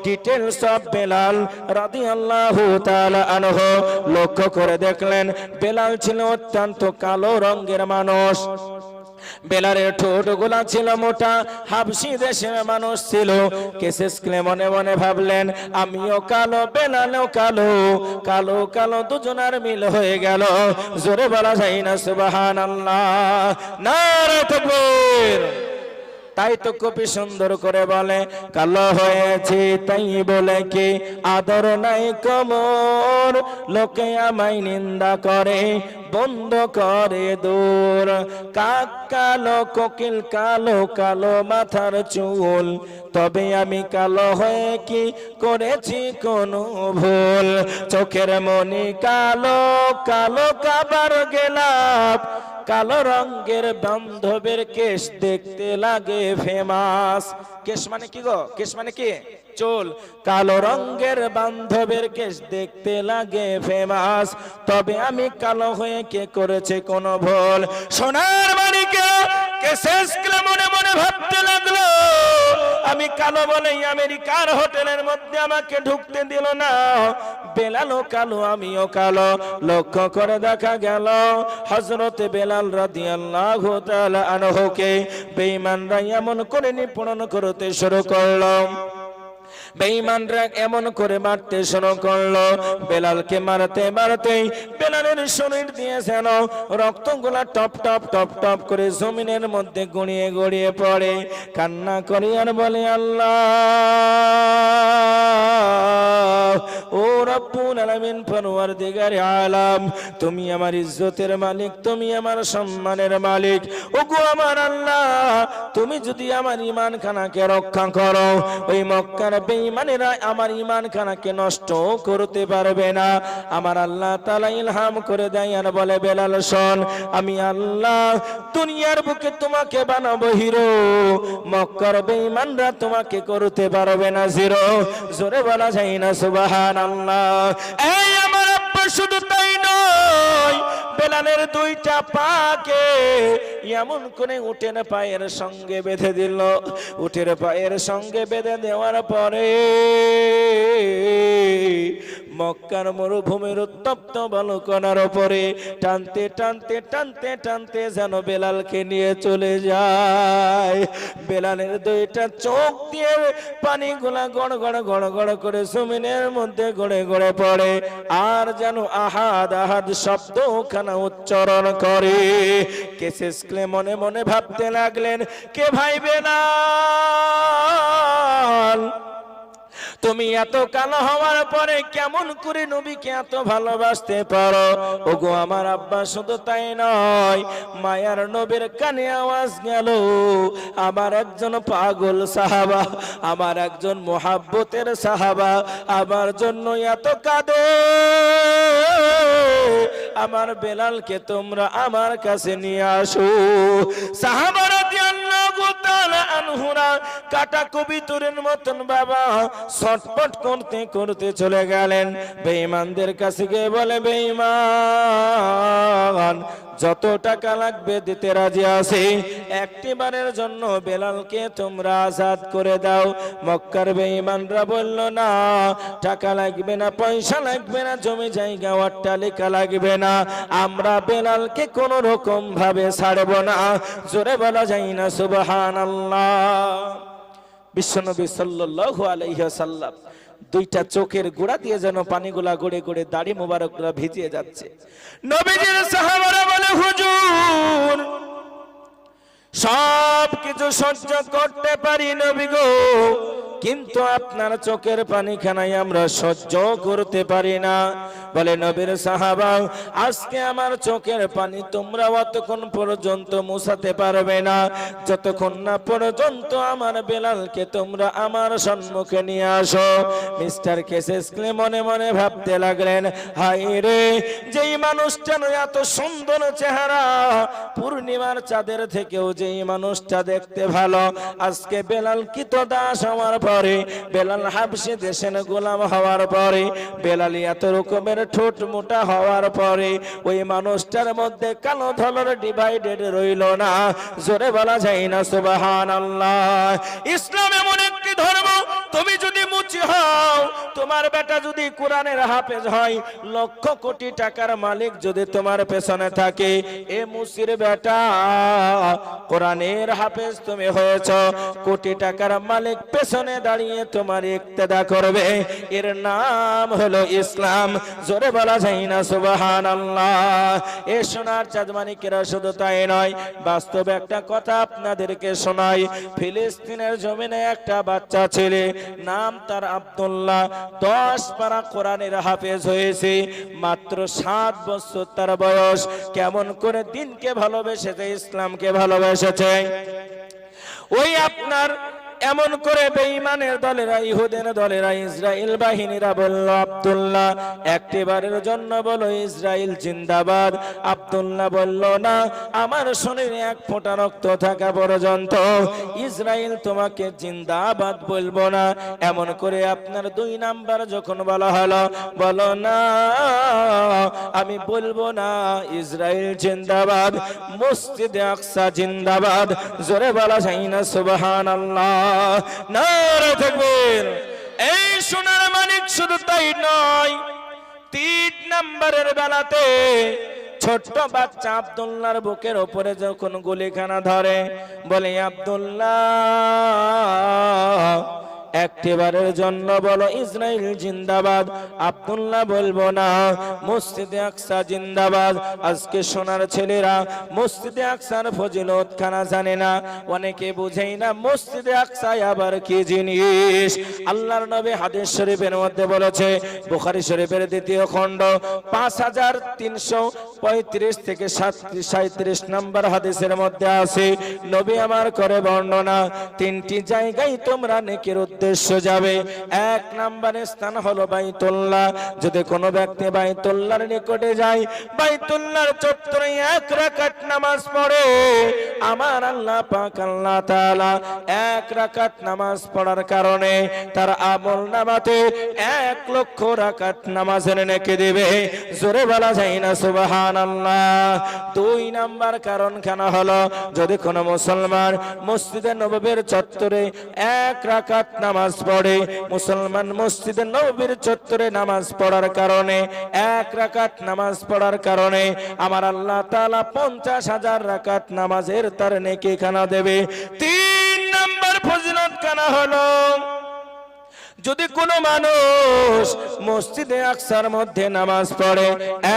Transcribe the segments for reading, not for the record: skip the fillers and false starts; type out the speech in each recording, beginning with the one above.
Details of Belal রাদিয়াল্লাহু তাআলা আনহু। লক্ষ্য করে দেখলেন বেলাল ছিল অত্যন্ত কালো রঙের মানুষ। বেলালের ঠোঁটগুলা ছিল মোটা, হাবশি দেশের মানুষ ছিল। কেসেসকে মনে মনে ভাবলেন আমিও কালো, বেলালও কালো, কালো কালো দুজনার মিল হয়ে গেল। জোরে বলা যায় না সুবহানাল্লাহ, নারে তাকবীর। তাই তো কবি সুন্দর করে বলে কালো হয়েছে তাই বলে কি আদর নাই কমর, লোকে আমায় নিন্দা করে বন্ধ করে দূর। কাক কালো, কোকিল কালো, কালো মাথার চুল, তবে আমি কালো হয়ে কি করেছি কোনো ভুল? চোখের মনি কালো, কালো কাবার গেলাম, কালো রঙের বান্ধবের কেশ দেখতে লাগে ফেমাস। কেশ মানে কি গো? কেশ মানে কি? চুল। কালো রঙের বান্ধবের কেশ দেখতে লাগে ফেমাস, তবে আমি কালো হয়ে কে করেছে কোনো ভুল? সোনার মানিকে কেসেসকে মনে মনে ভাবতে লাগলো আমি কালো বলেই আমেরিকার হোটেলের মধ্যে আমাকে ঢুকতে দিল না। বেলালও কালো, আমিও কালো। লক্ষ্য করে দেখা গেল হযরতে বেলাল রাদিয়াল্লাহু তাআলা আনহুকে বেঈমানরা এমন করে নিপীড়ন করতে শুরু করলো, বেঈমানরা এমন করে মারতে শুরু করলো। বেলালকে মারতে মারতে বেলালের শরীর দিয়ে যেন রক্তগুলা টপ টপ টপ টপ করে জমিনের মধ্যে গড়িয়ে গড়িয়ে পড়ে। কান্না করে আর বলে আল্লাহ, ও রব্বুল আলামিন, পরওয়ারদিগারে আলাম, তুমি আমার ইজ্জতের মালিক, তুমি আমার সম্মানের মালিক। ওগো আমার আল্লাহ, তুমি যদি আমার ঈমান খানাকে রক্ষা করো, ওই মক্কার বেঈমানেরা আমার ঈমান খানাকে নষ্ট করতে পারবে না। আমার আল্লাহ তাআলা ইলহাম করে দেয় আর বলে বেলাল শোন, আমি আল্লাহ দুনিয়ার বুকে তোমাকে বানাবো হিরো, মক্কার বেঈমানরা তোমাকে করতে পারবে না জিরো। জোরে বলা যায় না সুবহানাল্লাহ। এই আমার আব্বা শুধু তাই নয়, বেলালের দুইটা পাকে এমন করে উটের পায়ের সঙ্গে বেঁধে দিল। উটের পায়ের সঙ্গে বেঁধে দেওয়ার পরে মক্কার মরুভূমির উত্তপ্ত বালুকণার উপরে টানতে টানতে টানতে টানতে যেন বেলালকে নিয়ে চলে যায়। বেলালের দুইটা চোখ দিয়ে পানিগুলা গড় গড় গড় গড় করে জমিনের মধ্যে গড়ে গড়ে পড়ে, আর যেন আহাদ আহাদ শব্দ খানা উচ্চারণ করে। কেসেসকে মনে মনে ভাবতে লাগলেন কে ভাই বেলাল, তুমি এত কালো হওয়ার পরে কেমন করে নবীকে এত ভালোবাসতে পারো? ওগো আমার আব্বা শুধু তাই নয়, মায়ার নবীর কানে আওয়াজ গেল আমার একজন পাগল সাহাবা, আমার একজন মোহাব্বতের সাহাবা আমার জন্য এত কাঁদে, আমার বেলালকে তোমরা আমার কাছে নিয়ে আসো। সাহাবা রাদিয়াল্লাহু তাআলা আনহুরা কাটা কবিতরের মতন বাবা ছটপট করতে করতে চলে গেলেন বেঈমানদের কাছে গিয়ে বলে, বেঈমান যত টাকা লাগবে দিতে রাজি আছি, একটিবারের জন্য বেলালকে তোমরা আজাদ করে দাও। মক্কার বেঈমানরা বলল না, টাকা লাগবে না, পয়সা লাগবে না, জমি জায়গা অট্টালিকা লাগবে না, আমরা বেলালকে কোন রকম ভাবে ছাড়ব না। জোরে বলা যায় না সুবহানাল্লাহ। বিশ্বনবী সাল্লাল্লাহু আলাইহি ওয়াসাল্লাম দুইটা চোখের গোড়া দিয়ে যেন পানিগুলা গড়ে গড়ে দাড়ি মোবারকগুলা ভিজিয়ে যাচ্ছে। নবীজির সাহাবারা বলে, হুজুর সব কিছু সহ্য করতে পারি নবী গো, কিন্তু আপনার চোখের পানিখানায় আমরা সহ্য করতে পারি না। বলে নবীর সাহাবা, আজকে আমার চোখের পানি তোমরা অতক্ষণ পর্যন্ত মুছাতে পারবে না যতক্ষণ না পর্যন্ত আমার বেলালকে তোমরা আমার সম্মুখে নিয়ে আসো। মিস্টার কেসেসকে মনে মনে ভাবতে লাগলেন, হায় রে, যেই মানুষটা এত সুন্দর চেহারা, পূর্ণিমার চাঁদের থেকেও যেই মানুষটা দেখতে ভালো, আজকে বেলাল কৃতদাস হওয়ার পরে, বেলাল হাবশী দেশের গোলাম হওয়ার পরে, বেলাল এত রকমের ঠোঁট মোটা হওয়ার পরে ওই মানুষটার মধ্যে কালো ধলার ডিভাইডেড রইল না। জোরে বলা যায় না সুবহানাল্লাহ। ইসলাম এমন একটি ধর্ম, তুমি যদি মুচি হও, তোমার বেটা যদি কোরআনের হাফেজ হয়, লক্ষ কোটি টাকার মালিক যদি তোমার পেছনে থাকে, এ মুসির বেটা কোরআনের হাফেজ তুমি হয়েছ, কোটি টাকার মালিক পেছনে দাঁড়িয়ে তোমার ইক্তেদা করবে, এর নাম হলো ইসলাম। জোরে বলা যায় না সুবহানাল্লাহ। এ সোনার চাঁদ মানিকেরা শুধু তাই নয়, বাস্তবে একটা কথা আপনাদেরকে শোনাই। ফিলিস্তিনের জমিনে একটা বাচ্চা ছেলে, নাম তার আব্দুল্লাহ, 10 পারা কোরআনের হাফেজ হয়েছে, মাত্র 7 বছর তার বয়স। কেমন করে দিনকে ভালোবেসেছে, ইসলামকে ভালোবেসেছে। ওই আপনার এমন করে বেঈমানের দলেরা, ইহুদের দলেরা, ইসরাইল বাহিনীরা বলল, আব্দুল্লাহ একটিবারের জন্য বলো ইসরাইল জিন্দাবাদ। আব্দুল্লাহ বলল, না, আমার শরীরে এক ফোঁটা রক্ত থাকা পর্যন্ত ইসরাইল তোমাকে জিন্দাবাদ বলবো না। এমন করে আপনার 2 নাম্বার যখন বলা হলো, বলো না আমি বলবো না ইসরাইল জিন্দাবাদ, মসজিদে আকসা জিন্দাবাদ। জোরে বলা যায় না সুবহানাল্লাহ। নারে তাকবীর। এই সোনার মানিক শুধু তাই নয়, 3 নম্বরের বেলাতে ছোট্ট বাচ্চা আব্দুল্লাহর বুকের উপরে যখন গুলিখানা ধরে, বলে আব্দুল্লাহ একটিবারের জন্য বলো ইসরাইল জিন্দাবাদ। আব্দুল্লাহ বলবো না, মসজিদে আকসা জিন্দাবাদ। আজকে সোনার ছেলেরা মসজিদে আকসার ফজিলত খানা জানে না, অনেকে বুঝেই না মসজিদে আকসা আবার কি জিনিস। আল্লাহর নবী হাদিস শরীফের মধ্যে বলেছে, বুখারী শরীফের 2য় খণ্ড 5335 থেকে 37 নম্বর হাদিসের মধ্যে আছে, নবী আমার করে বর্ণনা, 3টি জায়গায় তোমরা নেকির উদ্দেশ্য যাবে। 1 নম্বরের স্থান হলো বাইতুল্লাহ। যদি কোনো ব্যক্তি বাইতুল্লাহর নিকটে যায়, বাইতুল্লাহর চত্বরে 1 রাকাত নামাজ পড়ে, আমার আল্লাহ পাক আল্লাহ তাআলা 1 রাকাত নামাজ পড়ার কারণে তার আমল নামাতে 1 লক্ষ রাকাত নামাজের নেকি দিবে। জোরে বলা যায় না সুবহানাল্লাহ। 2 নাম্বার কারণ কেন হলো, যদি কোনো মুসলমান মসজিদে নববীর চত্বরে 1 রাকাত নামাজ পড়ে, মুসলমান মসজিদে নববীর চত্বরে নামাজ পড়ার কারণে, 1 রাকাত নামাজ পড়ার কারণে আমার আল্লাহ তাআলা 50,000 রাকাত নামাজের তার নেকি খানা দেবে। 3 নাম্বার ফজিলত খানা হলো, যদি কোনো মানুষ মসজিদে আকসার মধ্যে নামাজ পড়ে,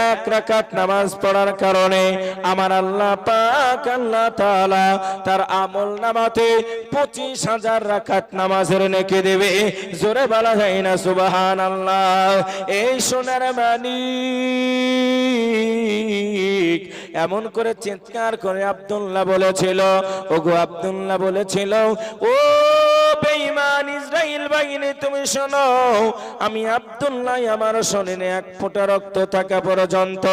1 রাকাত নামাজ পড়ার কারণে আমার আল্লাহ পাক আল্লাহ তাআলা তার আমল নামাতে 25,000 রাকাত নামাজের নেকি দেবে। জোরে বলা যায় না সুবহানাল্লাহ। এই সোনার মানিক এমন করে চিৎকার করে আব্দুল্লাহ বলেছিল, ওগো আব্দুল্লাহ বলেছিল, ও বেঈমান ইসরাইল বাহিনী তুমি শোনো, আমি আব্দুল্লাহ আমার শরীরে 1 ফোঁটা রক্ত থাকা পর্যন্ত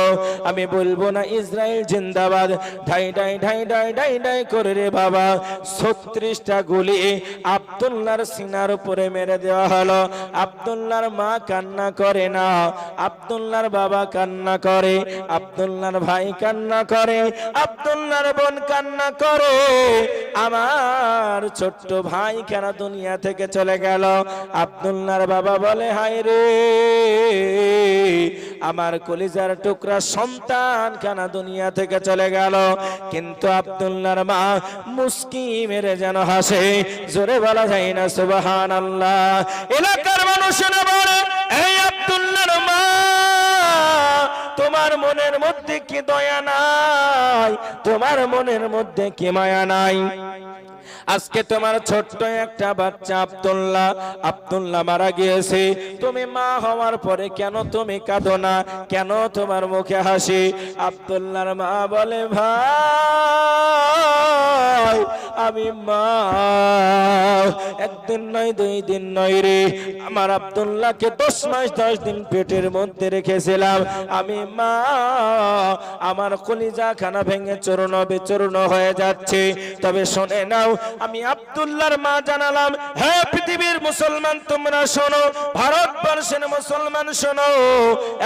আমি বলবো না ইসরাইল জিন্দাবাদ। ঢাই ঢাই ঢাই ঢাই ঢাই ঢাই করে রে বাবা 36টা গুলি আব্দুল্লাহর সিনার উপরে মেরে দেওয়া হলো। আব্দুল্লাহর মা কান্না করে না, আব্দুল্লাহর বাবা কান্না করে, আব্দুল্লাহর ভাই কান্না করে, আব্দুল্লাহর বোন কান্না করে, আমার ছোট্ট ভাই কেন দুনিয়া থেকে চলে গেল। আব্দুল্লাহর বাবা বলে, হায় রে আমার কলিজার টুকরা সন্তান কেন দুনিয়া থেকে চলে গেল। কিন্তু আব্দুল্লাহর মা মুস্কি মেরে যেন হাসে। জোরে বলা যায় না সুবহানাল্লাহ। এলাকার মানুষেরা বলে, এই আব্দুল্লাহর মা, তোমার মনের মধ্যে কি দয়া নাই? তোমার মনের মধ্যে কি মায়া নাই? আজকে তোমার ছোট্ট একটা বাচ্চা আব্দুল্লাহ মারা গিয়েছে, তুমি মা হওয়ার পরে কেন তুমি কাঁদো না? কেন তোমার মুখে হাসি? আব্দুল্লাহর মা বলে, ভাই আমি মা 1 দিন নয় 2 দিন নয় রে, আমার আব্দুল্লাহকে 10 মাস 10 দিন পেটের মধ্যে রেখেছিলাম। আমি মা, আমার কলিজা খানা ভেঙে চূর্ণ বিচূর্ণ হয়ে যাচ্ছে। তবে শুনে নাও, আমি আব্দুল্লাহর মা জানালাম, হে পৃথিবীর মুসলমান তোমরা শোনো, ভারতবর্ষের মুসলমান শোনো,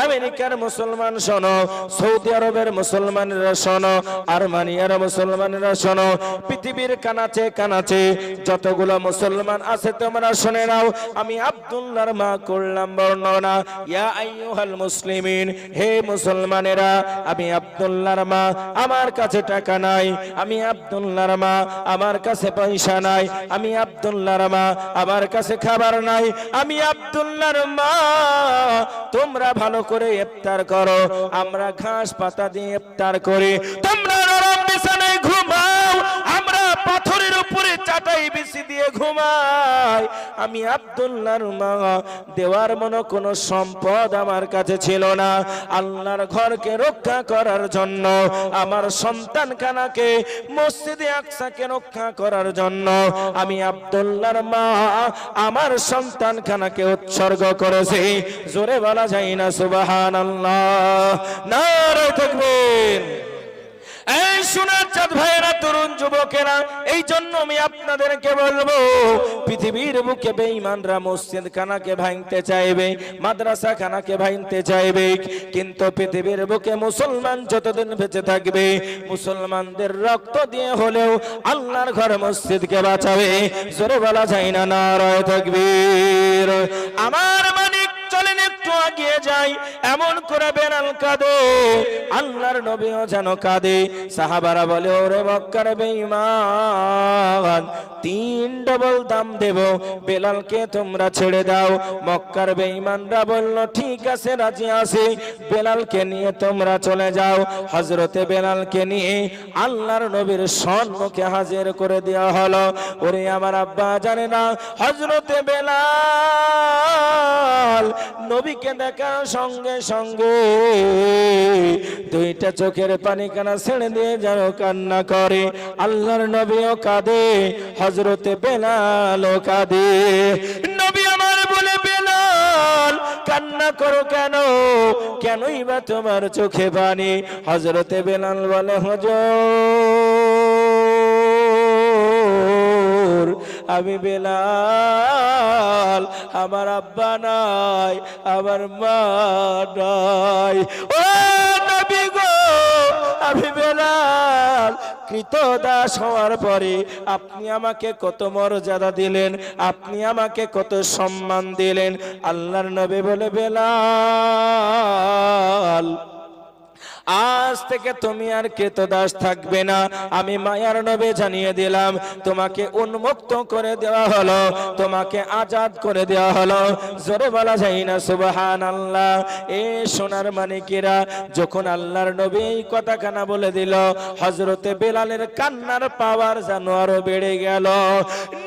আমেরিকার মুসলমান শোনো, সৌদি আরবের মুসলমানেরা শোনো, আর্মেনিয়ার মুসলমানেরা শোনো, পৃথিবীর কানাচে কানাচে যতগুলো মুসলমান আছে তোমরা শুনে নাও। আমি আব্দুল্লাহর মা করলাম বর্ণনা, ইয়া আইয়ুহাল মুসলিমিন, হে মুসলমানেরা, আমি আব্দুল্লাহর মা, আমার কাছে টাকা নাই, আমি আব্দুল্লাহর মা, আমার কাছে পয়সা নাই, আমি আব্দুল্লাহর মা, আমার কাছে খাবার নাই, আমি আব্দুল্লাহর মা, তোমরা ভালো করে ইফতার করো, আমরা ঘাস পাতা দিয়ে ইফতার করি, তোমরা নরম বিছানায় ঘুমাও, আমরা পাথরের উপরে চাটাই বিছি দিয়ে ঘুমাই। আমি আব্দুল্লাহর মা, দেওয়ার মতো কোনো সম্পদ আমার কাছে ছিল না, আল্লাহর ঘরকে রক্ষা করার জন্য, আমার সন্তান খানাকে, মসজিদে আকসাকে রক্ষা করার জন্য আমি আব্দুল্লাহর মা আমার সন্তান খানাকে উৎসর্গ করেছি। জোরে বলা যায় না সুবহানাল্লাহ, নারে তাকবীর। এই সোনার চাঁদ ভাইয়েরা, তরুণ যুবকেরা, এই জন্য আমি আপনাদেরকে বলবো, পৃথিবীর বুকে বেঈমানরা মসজিদ খানাকে ভাঙতে চাইবে, মাদ্রাসা খানাকে ভাঙতে চাইবে, কিন্তু পৃথিবীর বুকে মুসলমান যতদিন বেঁচে থাকবে, মুসলমানদের রক্ত দিয়ে হলেও আল্লাহর ঘর মসজিদকে বাঁচাবে। জোরে বলা যায় না নারে তাকবীর। আমার মানিক চলেন একটু এগিয়ে যাই, এমন করে বেলাল কাঁদে, আল্লাহর নবীও যেন কাঁদে। সাহাবারা বলে, ওরে মক্কার বেঈমান, 3 ডবল দাম দেব, বেলালকে তোমরা ছেড়ে দাও। মক্কার বেঈমানরা বলল, ঠিক আছে, রাজি আছি, বেলালকে নিয়ে তোমরা চলে যাও। হযরতে বেলালকে নিয়ে আল্লাহর নবীর সম্মুখে হাজির করে দেওয়া হলো। ওরে আমার আব্বা জানে না, হযরতে বেলাল নবীকে দেখার সঙ্গে সঙ্গে 2টা চোখের পানি কানা ছেড়ে দিয়ে যেন কান্না করে। আল্লাহর নবীও কাঁদে, হযরতে বেলালও কাঁদে। নবী আমার বলে, বেলাল কান্না করো কেন, কেনই বা তোমার চোখে পানি? হযরতে বেলাল বলে, হুজুর, আমি বেলাল, আমার আব্বা নাই, আমার মা নাই। ও নবী গো, আমি বেলাল কৃতদাস হওয়ার পরে আপনি আমাকে কত মর্যাদা দিলেন, আপনি আমাকে কত সম্মান দিলেন। আল্লাহর নবী বলে, বেলাল, আজ থেকে তুমি আর কৃতদাস থাকবে না। আমি মায়ার নবী জানিয়ে দিলাম, তোমাকে উন্মুক্ত করে দেওয়া হলো, তোমাকে আজাদ করে দেওয়া হলো। জোরে বলা যায় না সুবহানাল্লাহ। এ সোনার মানিকেরা, যখন আল্লাহর নবী এই কথাখানা বলে দিল, হযরতে বেলালের কান্নার পাওয়ার যেন আরো বেড়ে গেল।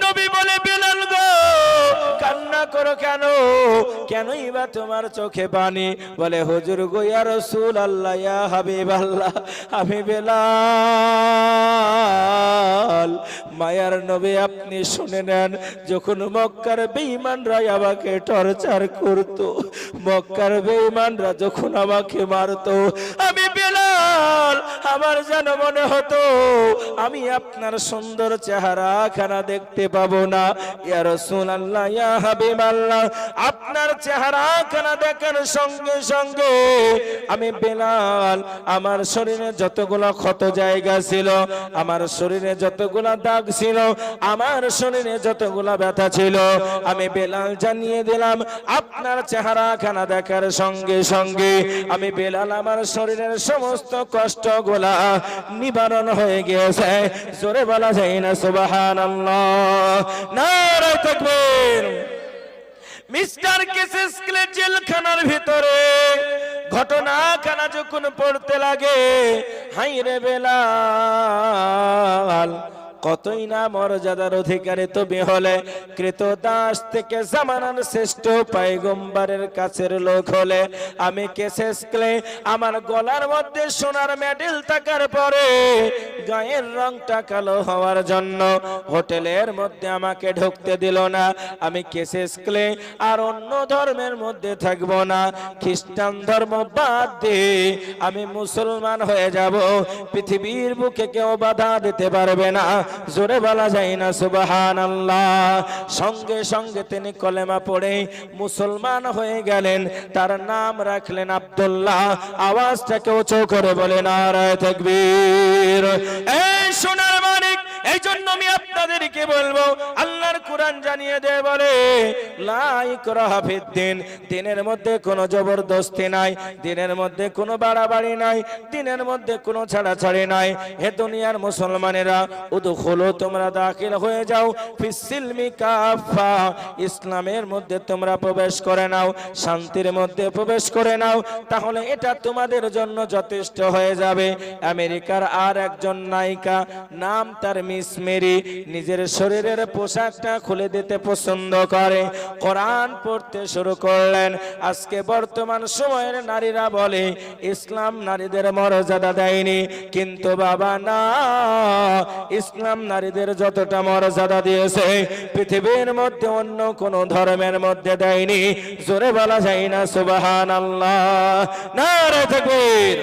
নবী বলে, বেলাল গো, কান্না করো কেন, কেনই বা তোমার চোখে পানি? বলে, হুজুর গো, ইয়া রাসূলুল্লাহ, ইয়া হাবিবাল্লাহ, আমি বেলাল, মায়ার নবী আপনি শুনে নেন, যখন মক্কার বেঈমানরা আমাকে টর্চার করত, মক্কার বেঈমানরা যখন আমাকে মারত, আমি বেলাল, আমার যেন মনে হতো আমি আপনার সুন্দর চেহারা খানা দেখতে পাবো না। ইয়া রাসূলুল্লাহ, ইয়া হাবিবাল্লাহ, আপনার চেহারা খানা দেখার সঙ্গে সঙ্গে আমি বেলাল, আমার শরীরে যতগুলো ক্ষত জায়গা ছিল, আমার শরীরে যতগুলো দাগ ছিল, আমার শরীরে যতগুলো ব্যথা ছিল, আমি বেলাল জানিয়ে দিলাম, আপনার চেহারা খানা দেখার সঙ্গে সঙ্গে আমি বেলাল, আমার শরীরের সমস্ত কষ্টগুলা নিবারণ হয়ে গিয়েছে। জোরে বলা যায় না সুবহানাল্লাহ, নারে তাকবীর। মিস্টার কেসেস ক্লে জেলখানার ভিতরে ঘটনাখানা যখন পড়তে লাগে, হাই রে বেলাল, কতই না মর্যাদার অধিকারী তুমি হলে, কৃতদাস থেকে জামানার শ্রেষ্ঠ পয়গম্বরের কাছের লোক হলে। আমি কেসেস ক্লে, আমার গলার মধ্যে সোনার মেডেল থাকার পরে গায়ের রংটা কালো হওয়ার জন্য হোটেলের মধ্যে আমাকে ঢুকতে দিল না। আমি কেসেস ক্লে আর অন্য ধর্মের মধ্যে থাকবো না, খ্রিস্টান ধর্ম বাদ দিয়ে আমি মুসলমান হয়ে যাব। পৃথিবীর বুকে কেউ বাধা দিতে পারবে না। জোরে বলা যায় না সুবহানাল্লাহ। সঙ্গে সঙ্গে তিনি কলেমা পড়ে মুসলমান হয়ে গেলেন। তার নাম রাখলেন আব্দুল্লাহ। আওয়াজটাকে উঁচু করে বলে নারায়ে তাকবীর। এই সোনার মানিক, এই জন্য আমি আপনাদেরকে বলবো, আল্লাহর কোরআন জানিয়ে দেয় বলে লা ইকরাহা ফিদ্দিন, দিনের মধ্যে কোনো জবরদস্তি নাই, দিনের মধ্যে কোনো বাড়াবাড়ি নাই, দিনের মধ্যে কোনো ছাড়াছাড়ি নাই। হে দুনিয়ার মুসলমানেরা, উদখুলু, তোমরা দাখিল হয়ে যাও, ফিসসিলমি কাফা, ইসলামের মধ্যে তোমরা প্রবেশ করে নাও, শান্তির মধ্যে প্রবেশ করে নাও, তাহলে এটা তোমাদের জন্য যথেষ্ট হয়ে যাবে। আমেরিকার আর একজন নায়িকা, নাম তার মিস মেরি, নিজের শরীরের পোশাকটা খুলে দিতে পছন্দ করে, কোরআন পড়তে শুরু করলেন। আজকে বর্তমান সময়ের নারীরা বলে ইসলাম নারীদের মর্যাদা দেয়নি, কিন্তু বাবা না, ইসলাম নারীদের যতটা মর্যাদা দিয়েছে পৃথিবীর মধ্যে অন্য কোন ধর্মের মধ্যে দেয়নি। জোরে বলা যায় না সুবহানাল্লাহ, নারায়ে তাকবীর।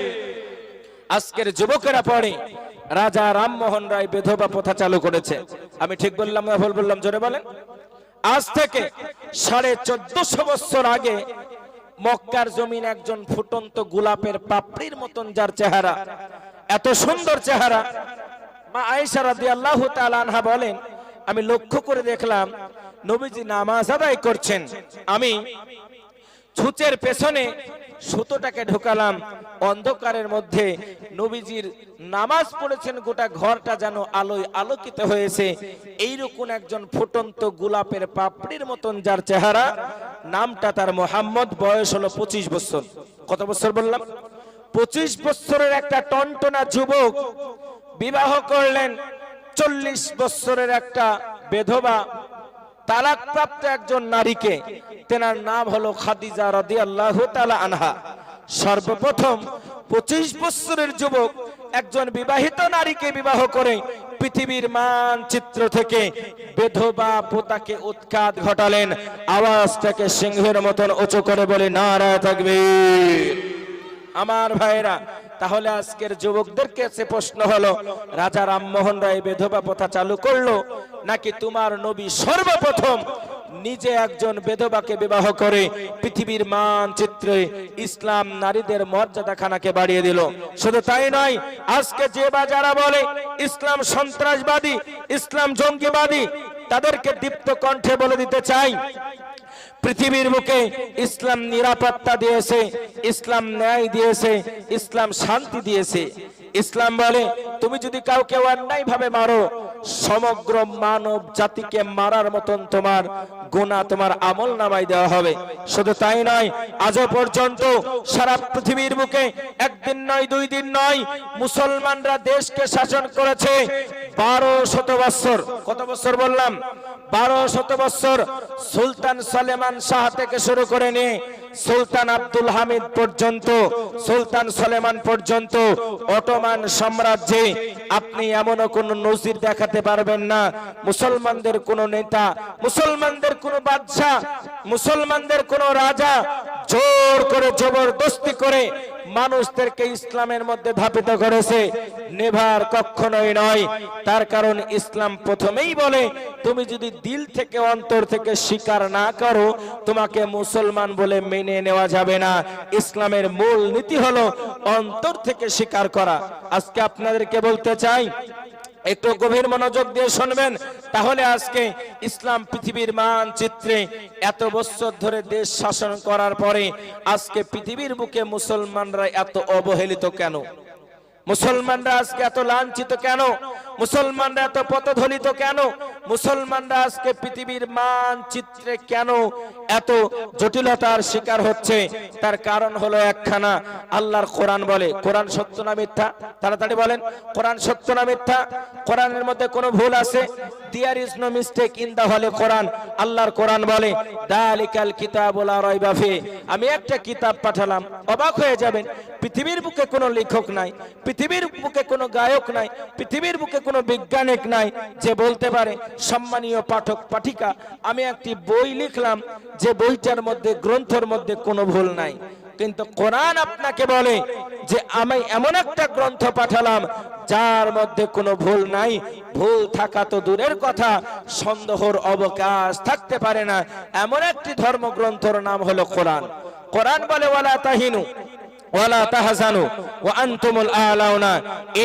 আজকের যুবকেরা পড়ে রাজা রামমোহন রায় বিধবা প্রথা চালু করেছে। আমি ঠিক বললাম না ভুল বললাম? জোরে বলেন। আজ থেকে 1450 বছর আগে মক্কার জমিন একজন ফুটন্ত গোলাপের পাপড়ির মতন যার চেহারা, এত সুন্দর চেহারা, মা আয়েশা রাদিয়াল্লাহু তাআলা আনহা বলেন, আমি লক্ষ্য করে দেখলাম নবীজি নামাজ আদায় করছেন, আমি ছুঁচের পেছনে সুতোটাকে ঢোকালাম, অন্ধকারের মধ্যে নবীজির নামাজ পড়েছেন, গোটা ঘরটা যেন আলোয় আলোকিত হয়েছে। এইরকম একজন ফুটন্ত গোলাপের পাপড়ির মতন যার চেহারা, নামটা তার মুহাম্মদ, বয়স হলো 25 বছর। কত বছর বললাম? 25 বছরের একটা টনটনা যুবক বিবাহ করলেন 40 বছরের একটা বেধবা তালাকপ্রাপ্ত একজন নারীকে। তেনার নাম হলো খাদিজা রাদিয়াল্লাহু তাআলা আনহা। সর্বপ্রথম 25 বছরের যুবক একজন বিবাহিত নারীকে বিবাহ করে পৃথিবীর মানচিত্র থেকে বেধবা প্রথাকে উৎখাত ঘটালেন। আওয়াজটাকে সিংহের মতন উঁচু করে বলে নারায়ে তাকবীর। আমার ভাইরা, তাহলে আজকের যুবকদের কাছে প্রশ্ন হলো, রাজা রামমোহন রায় বিধবা প্রথা চালু করলো, নাকি তোমার নবী সর্বপ্রথম নিজে একজন বেধবাকে বিবাহ করে পৃথিবীর মানচিত্রে ইসলাম নারীদের মর্যাদা খানাকে বাড়িয়ে দিল? শুধু তাই নয়, আজকে যে বা যারা বলে ইসলাম সন্ত্রাসবাদী, ইসলাম জঙ্গিবাদী, তাদেরকে দীপ্ত কণ্ঠে বলে দিতে চাই, পৃথিবীর বুকে ইসলাম নিরাপত্তা দিয়েছে, ইসলাম ন্যায় দিয়েছে, ইসলাম শান্তি দিয়েছে। ইসলাম বলে তুমি যদি কাউকে অন্যায় ভাবে মারো, সমগ্র মানব জাতিকে মারার মতন তোমার গুনাহ তোমার আমল নামায় দেওয়া হবে। শুধু তাই নয়, আজও পর্যন্ত সারা পৃথিবীর বুকে একদিন নয়, 2 দিন নয়, মুসলমানরা দেশকে শাসন করেছে 1200 বছর। কত বছর বললাম? 1200 বছর। সুলতান সুলেমান শাহ থেকে শুরু করে নিয়ে সুলতান আব্দুল হামিদ পর্যন্ত, সুলতান সুলেমান পর্যন্ত অটোমান সাম্রাজ্যে আপনি এমন কোন নজির দেখাতে পারবেন না মুসলমানদের কোন নেতা, মুসলমানদের কোন বাদশা, মুসলমানদের কোন রাজা জোর করে জবরদস্তি করে মানুষদেরকে ইসলামের মধ্যে ধাপিত করেছে। নেভার, কখনোই নয়। তার কারণ ইসলাম প্রথমেই বলে তুমি যদি দিল থেকে অন্তর থেকে স্বীকার না করো, তোমাকে মুসলমান বলে মেনে নেওয়া যাবে না। ইসলামের মূল নীতি হলো অন্তর থেকে স্বীকার করা। আজকে আপনাদেরকে বলতে চাই, একটু গভীর মনোযোগ দিয়ে শুনবেন, তাহলে আজকে ইসলাম পৃথিবীর মানচিত্রে এত বছর ধরে দেশ শাসন করার পরে আজকে পৃথিবীর বুকে মুসলমানরা এত অবহেলিত কেন? মুসলমানরা আজকে এত লাঞ্ছিত কেন? মুসলমানরা এত পথদলিত কেন? মুসলমানরা আজকে পৃথিবীর মানচিত্রে কেন এত জটিলতার শিকার হচ্ছে? তার কারণ হলো একখানা, আল্লাহর কোরআন বলে, কোরআন সত্য না মিথ্যা? তাড়াতাড়ি বলেন, কোরআন সত্য না মিথ্যা? কোরআনের মধ্যে কোনো ভুল আছে? There is no mistake in the holy Quran. আল্লাহর কোরআন বলে দালিকাল কিতাবুল লা রাইবা ফি। আমি একটা কিতাব পাঠালাম, অবাক হয়ে যাবেন, পৃথিবীর বুকে কোনো লেখক নাই, পৃথিবীর বুকে কোনো গায়ক নাই, পৃথিবীর বুকে কোনো বৈজ্ঞানিক নাই যে বলতে পারে সম্মানীয় পাঠক পাঠিকা আমি একটি বই লিখলাম যে বইটার মধ্যে, গ্রন্থের মধ্যে কোনো ভুল নাই। কিন্তু কোরআন আপনাকে বলে যে আমি এমন একটা গ্রন্থ পাঠালাম যার মধ্যে কোনো ভুল নাই, ভুল থাকা তো দূরের কথা, সন্দেহর অবকাশ থাকতে পারে না, এমন একটি ধর্মগ্রন্থর নাম হলো কোরআন। কোরআন বলে ওয়ালা তাহিনু ওয়ালা তাহজানু ওয়া আনতুমুল আলাউনা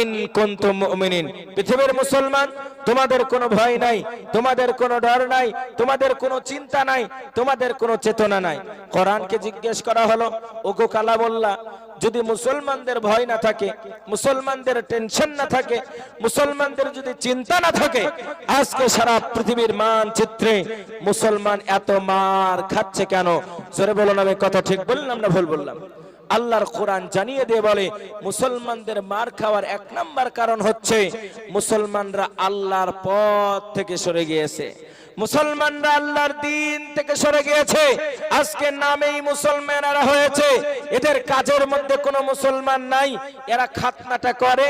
ইন কুনতুম মুমিনিন। পৃথিবীর মুসলমান, তোমাদের কোনো ভয় নাই, তোমাদের কোনো ডর নাই, তোমাদের কোনো চিন্তা নাই, তোমাদের কোনো চেতনা নাই। কোরআনকে জিজ্ঞেস করা হলো, ওগো কালামুল্লাহ, যদি মুসলমানদের ভয় না থাকে, মুসলমানদের টেনশন না থাকে, মুসলমানদের যদি চিন্তা না থাকে, আজকে সারা পৃথিবীর মানচিত্রে মুসলমান এত মার খাচ্ছে কেন? জোরে বলুন, আমি কথা ঠিক বললাম না ভুল বললাম? আল্লাহর কোরআন জানিয়ে দিয়ে বলে, মুসলমানদের মার খাওয়ার এক নাম্বার কারণ হচ্ছে মুসলমানরা আল্লাহর পথ থেকে সরে গিয়েছে, মুসলমানরা আল্লাহর দ্বীন থেকে সরে গিয়েছে। আজকে নামেই মুসলমানেরা হয়েছে, এদের কাজের মধ্যে কোনো মুসলমান নাই। এরা খাতনাটা করে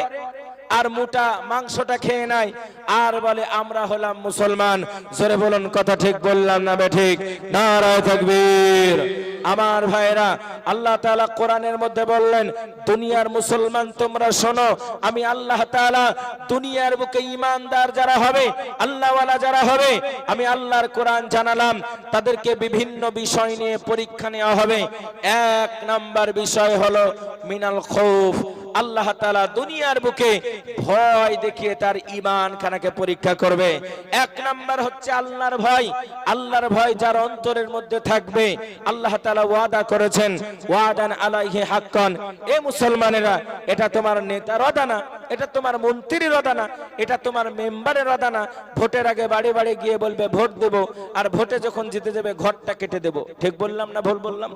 আর মোটা মাংসটা খেয়ে নাই, আর বলে আমরা হলাম মুসলমান। জোরে বলুন, কথা ঠিক বললাম না বেঠিক? নারায়ে তাকবীর। আমার ভাইরা, আল্লাহ তাআলা কোরআনের মধ্যে বললেন, দুনিয়ার মুসলমান তোমরা শোনো, আমি আল্লাহ তাআলা দুনিয়ার বুকে ঈমানদার যারা হবে, আল্লাহওয়ালা যারা হবে, আমি আল্লাহর কোরআন জানালাম, তাদেরকে বিভিন্ন বিষয় নিয়ে পরীক্ষা নেওয়া হবে। এক নাম্বার বিষয় হলো মিনাল খৌফ। আল্লাহ তাআলা দুনিয়ার বুকে ভয় দেখিয়ে তার ঈমান খানাকে পরীক্ষা করবে। এক নাম্বার হচ্ছে আল্লাহর ভয়। আল্লাহর ভয় যার অন্তরের মধ্যে থাকবে, আল্লাহ তাআলা ওয়াদা করেছেন, ওয়াদান আলাইহি হাক্কান। এ মুসলমানেরা, এটা তোমার নেতার ওয়াদা না, এটা তোমার মন্ত্রীর ওয়াদা না, এটা তোমার মেম্বারের ওয়াদা না। ভোটের আগে বাড়ি বাড়ি গিয়ে বলবে ভোট দেব, আর ভোটে যখন জিতে যাবে ঘরটা কেটে দেব। ঠিক বললাম না ভুল বললাম?